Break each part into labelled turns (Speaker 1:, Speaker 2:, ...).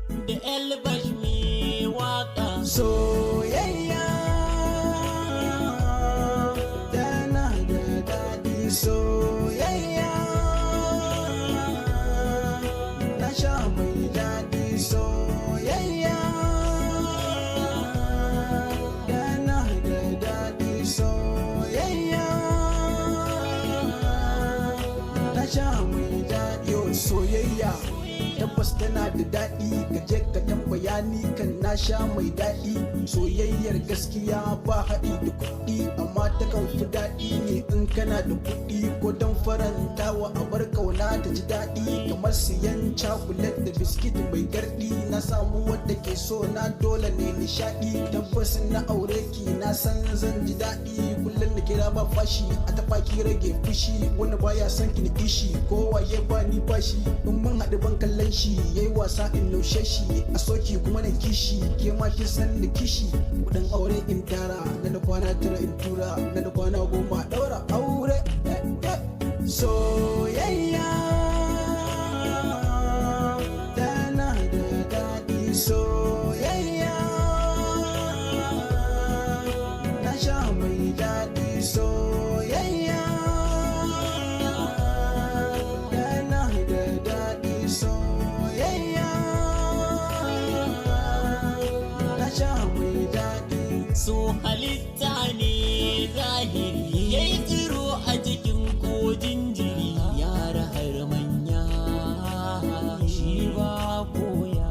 Speaker 1: da Elbash mai waka.
Speaker 2: Soyayya tana da daɗi, soyayya na sha mai daɗi, soyayya tana da daɗi, soyayya na sha mai daɗi. Soyayya tabbas tana da daɗi, ka je ka tambaya ni kan na sha mai daɗi. Soyayyar gaskiya ba haɗi da kuɗi, amma ta kan fi daɗi ne in kana da kuɗi, ko don faranta wa abar kauna ta ji daɗi. Kamar siyan cakulet da biskit mai garɗi, na samu wadda ke so na dole ne nishaɗi. Tabbas na aure ki na san zan ji daɗi, kullum da kira ba fashi a taɓa ki rage fushi. Wani baya son ki kishi, kowa ya ba ni bashi, in mun haɗu ban kallon shi yayi wasa in naushe shi, a soki kuma na kishi, ke ma kin san da kishi. Kudin aure in tara, na da kwana tara in tura, na da kwana 10 daura aure. Soyayya tana da daɗi, soyayya na sha mai daɗi, soyayya tana da daɗi, soyayya na sha mai daɗi.
Speaker 1: So halitta ne zahiri, yayi tsiro a cikin kojin jiri, yara har manya shi ba koya.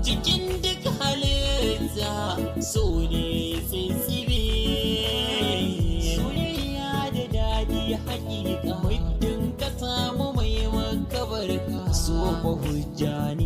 Speaker 1: Cikin duk halitta so ne tsitsibe, soyayya da daɗi haƙiƙa, muddin ka samu mai makabarka, so ba hujja ne.